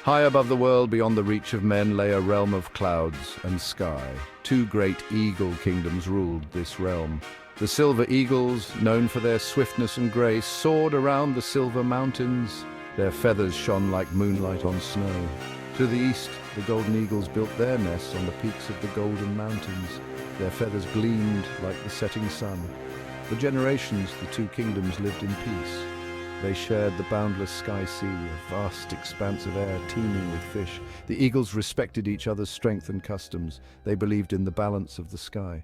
High above the world, beyond the reach of men, lay a realm of clouds and sky. Two great eagle kingdoms ruled this realm. The silver eagles, known for their swiftness and grace, soared around the silver mountains. Their feathers shone like moonlight on snow. To the east, the golden eagles built their nests on the peaks of the golden mountains. Their feathers gleamed like the setting sun. For generations, the two kingdoms lived in peace. They shared the boundless sky sea, a vast expanse of air teeming with fish. The eagles respected each other's strength and customs. They believed in the balance of the sky.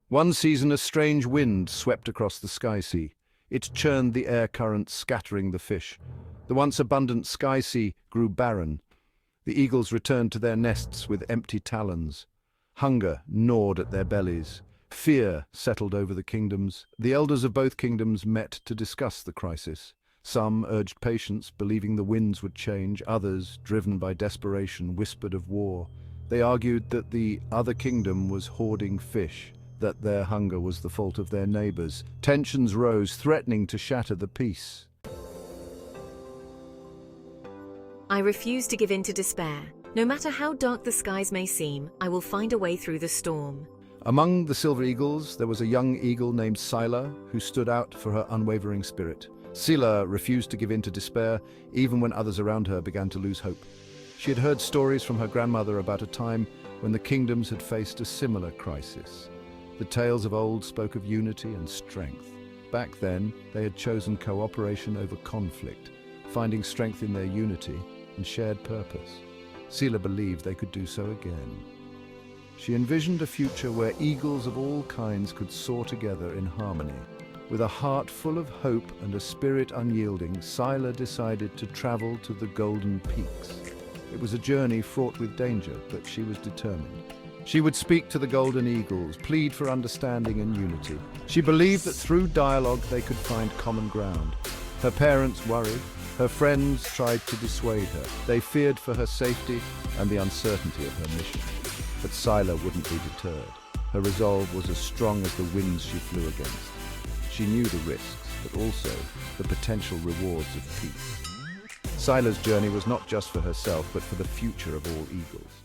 One season, a strange wind swept across the sky sea. It churned the air currents, scattering the fish. The once abundant sky sea grew barren. The eagles returned to their nests with empty talons. Hunger gnawed at their bellies. Fear settled over the kingdoms. The elders of both kingdoms met to discuss the crisis. Some urged patience, believing the winds would change. Others, driven by desperation, whispered of war. They argued that the other kingdom was hoarding fish, that their hunger was the fault of their neighbors. Tensions rose, threatening to shatter the peace. I refuse to give in to despair. No matter how dark the skies may seem, I will find a way through the storm. Among the silver eagles, there was a young eagle named Scylla, who stood out for her unwavering spirit. Scylla refused to give in to despair, even when others around her began to lose hope. She had heard stories from her grandmother about a time when the kingdoms had faced a similar crisis. The tales of old spoke of unity and strength. Back then, they had chosen cooperation over conflict, finding strength in their unity and shared purpose. Scylla believed they could do so again. She envisioned a future where eagles of all kinds could soar together in harmony. With a heart full of hope and a spirit unyielding, Scylla decided to travel to the Golden Peaks. It was a journey fraught with danger, but she was determined. She would speak to the golden eagles, plead for understanding and unity. She believed that through dialogue they could find common ground. Her parents worried. Her friends tried to dissuade her. They feared for her safety and the uncertainty of her mission. But Scylla wouldn't be deterred. Her resolve was as strong as the winds she flew against. She knew the risks, but also the potential rewards of peace. Scylla's journey was not just for herself, but for the future of all eagles.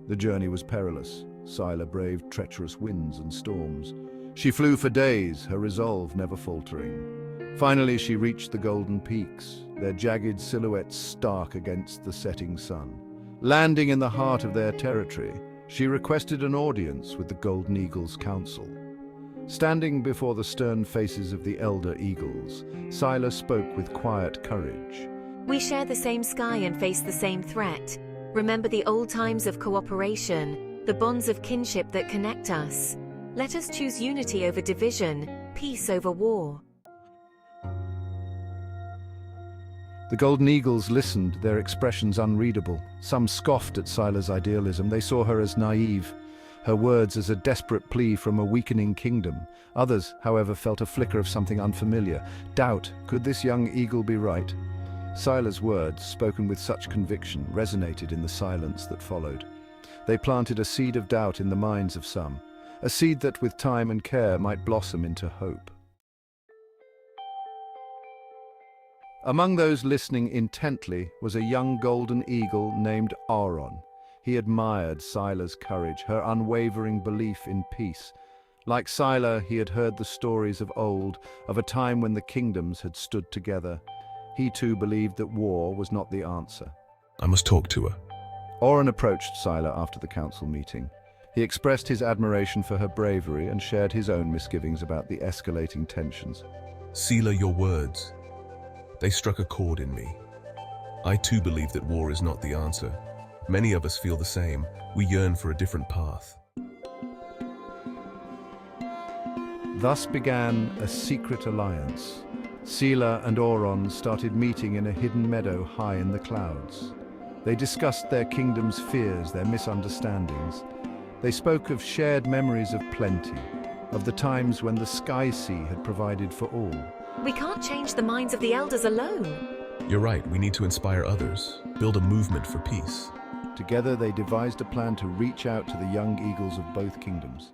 The journey was perilous. Scylla braved treacherous winds and storms. She flew for days, her resolve never faltering. Finally, she reached the Golden Peaks, their jagged silhouettes stark against the setting sun. Landing in the heart of their territory, she requested an audience with the Golden Eagles' council. Standing before the stern faces of the elder eagles, Scylla spoke with quiet courage. We share the same sky and face the same threat. Remember the old times of cooperation, the bonds of kinship that connect us. Let us choose unity over division, peace over war. The Golden Eagles listened, their expressions unreadable. Some scoffed at Scylla's idealism. They saw her as naive, her words as a desperate plea from a weakening kingdom. Others, however, felt a flicker of something unfamiliar. Doubt, could this young eagle be right? Scylla's words, spoken with such conviction, resonated in the silence that followed. They planted a seed of doubt in the minds of some, a seed that with time and care might blossom into hope. Among those listening intently was a young golden eagle named Auron. He admired Scylla's courage, her unwavering belief in peace. Like Scylla, he had heard the stories of old, of a time when the kingdoms had stood together. He too believed that war was not the answer. I must talk to her. Auron approached Scylla after the council meeting. He expressed his admiration for her bravery and shared his own misgivings about the escalating tensions. Scylla, your words. They struck a chord in me. I too believe that war is not the answer. Many of us feel the same. We yearn for a different path. Thus began a secret alliance. Scylla and Auron started meeting in a hidden meadow high in the clouds. They discussed their kingdom's fears, their misunderstandings. They spoke of shared memories of plenty, of the times when the Sky Sea had provided for all. We can't change the minds of the elders alone. You're right, we need to inspire others, build a movement for peace. Together they devised a plan to reach out to the young eagles of both kingdoms.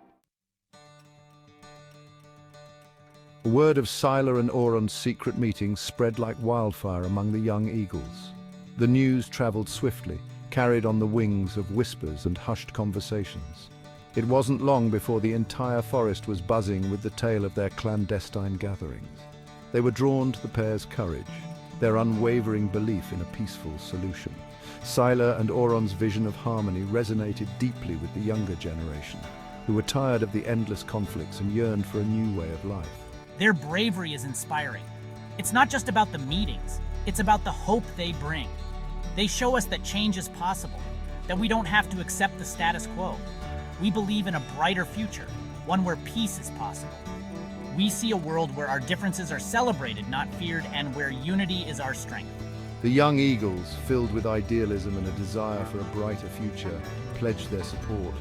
Word of Scylla and Auron's secret meeting spread like wildfire among the young eagles. The news traveled swiftly, carried on the wings of whispers and hushed conversations. It wasn't long before the entire forest was buzzing with the tale of their clandestine gatherings. They were drawn to the pair's courage, their unwavering belief in a peaceful solution. Scylla and Auron's vision of harmony resonated deeply with the younger generation, who were tired of the endless conflicts and yearned for a new way of life. Their bravery is inspiring. It's not just about the meetings, it's about the hope they bring. They show us that change is possible, that we don't have to accept the status quo. We believe in a brighter future, one where peace is possible. We see a world where our differences are celebrated, not feared, and where unity is our strength. The young eagles, filled with idealism and a desire for a brighter future, pledged their support.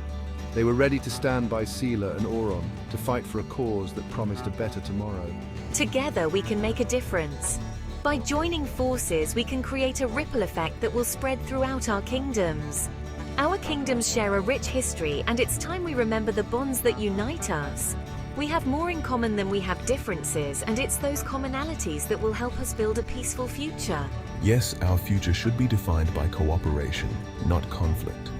They were ready to stand by Scylla and Auron to fight for a cause that promised a better tomorrow. Together we can make a difference. By joining forces, we can create a ripple effect that will spread throughout our kingdoms. Our kingdoms share a rich history, and it's time we remember the bonds that unite us. We have more in common than we have differences, and it's those commonalities that will help us build a peaceful future. Yes, our future should be defined by cooperation, not conflict.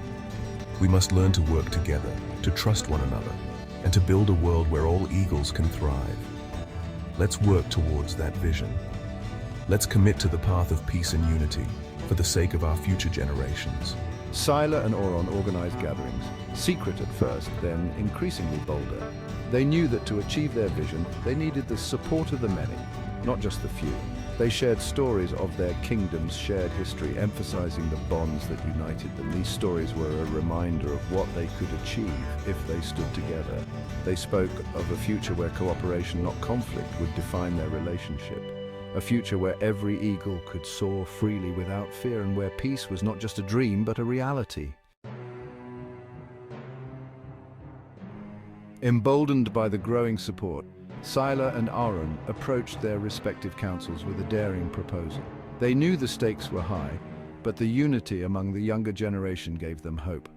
We must learn to work together, to trust one another, and to build a world where all eagles can thrive. Let's work towards that vision. Let's commit to the path of peace and unity for the sake of our future generations. Scylla and Auron organized gatherings, secret at first, then increasingly bolder. They knew that to achieve their vision, they needed the support of the many, not just the few. They shared stories of their kingdom's shared history, emphasizing the bonds that united them. These stories were a reminder of what they could achieve if they stood together. They spoke of a future where cooperation, not conflict, would define their relationship. A future where every eagle could soar freely without fear, and where peace was not just a dream, but a reality. Emboldened by the growing support, Scylla and Auron approached their respective councils with a daring proposal. They knew the stakes were high, but the unity among the younger generation gave them hope.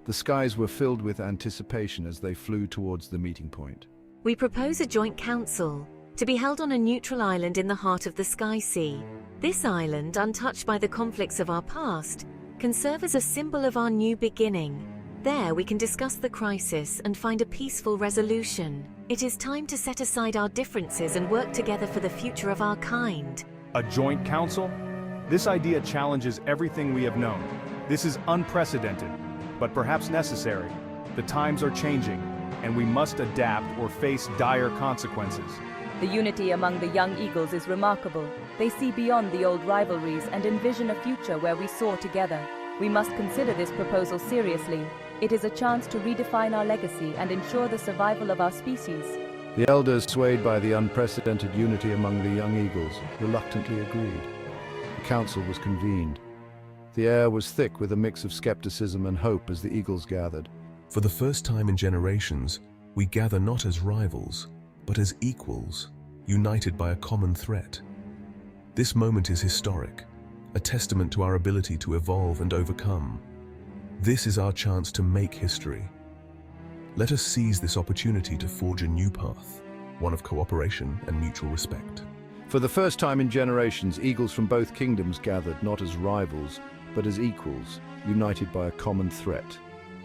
The skies were filled with anticipation as they flew towards the meeting point. We propose a joint council to be held on a neutral island in the heart of the Sky Sea. This island, untouched by the conflicts of our past, can serve as a symbol of our new beginning. There we can discuss the crisis and find a peaceful resolution. It is time to set aside our differences and work together for the future of our kind. A joint council? This idea challenges everything we have known. This is unprecedented, but perhaps necessary. The times are changing, and we must adapt or face dire consequences. The unity among the young eagles is remarkable. They see beyond the old rivalries and envision a future where we soar together. We must consider this proposal seriously. It is a chance to redefine our legacy and ensure the survival of our species. The elders, swayed by the unprecedented unity among the young eagles, reluctantly agreed. The council was convened. The air was thick with a mix of skepticism and hope as the eagles gathered. For the first time in generations, we gather not as rivals, but as equals, united by a common threat. This moment is historic, a testament to our ability to evolve and overcome. This is our chance to make history. Let us seize this opportunity to forge a new path, one of cooperation and mutual respect. For the first time in generations, eagles from both kingdoms gathered not as rivals, but as equals, united by a common threat.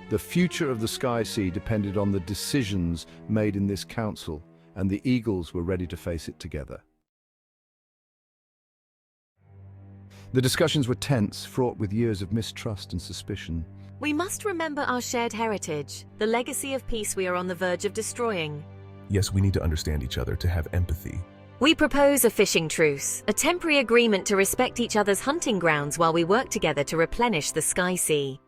The future of the Sky Sea depended on the decisions made in this council, and the eagles were ready to face it together. The discussions were tense, fraught with years of mistrust and suspicion. We must remember our shared heritage, the legacy of peace we are on the verge of destroying. Yes, we need to understand each other, to have empathy. We propose a fishing truce, a temporary agreement to respect each other's hunting grounds while we work together to replenish the Sky Sea.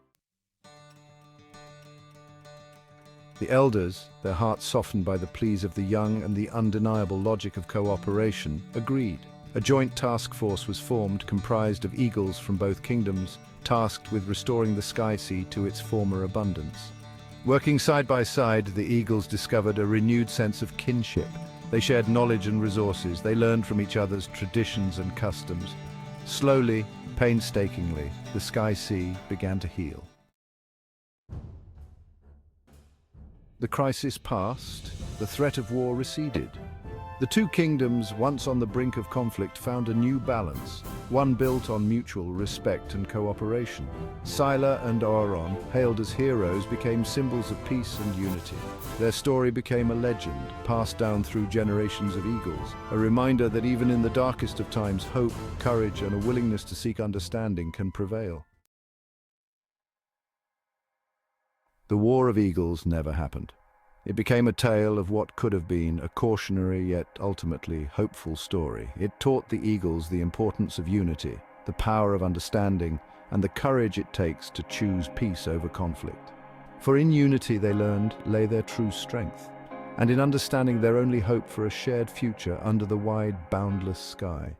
The elders, their hearts softened by the pleas of the young and the undeniable logic of cooperation, agreed. A joint task force was formed, comprised of eagles from both kingdoms, tasked with restoring the Sky Sea to its former abundance. Working side by side, the eagles discovered a renewed sense of kinship. They shared knowledge and resources. They learned from each other's traditions and customs. Slowly, painstakingly, the Sky Sea began to heal. The crisis passed, the threat of war receded. The two kingdoms, once on the brink of conflict, found a new balance, one built on mutual respect and cooperation. Scylla and Auron, hailed as heroes, became symbols of peace and unity. Their story became a legend, passed down through generations of eagles, a reminder that even in the darkest of times, hope, courage, and a willingness to seek understanding can prevail. The War of Eagles never happened. It became a tale of what could have been a cautionary yet ultimately hopeful story. It taught the eagles the importance of unity, the power of understanding, and the courage it takes to choose peace over conflict. For in unity, they learned, lay their true strength, and in understanding their only hope for a shared future under the wide, boundless sky.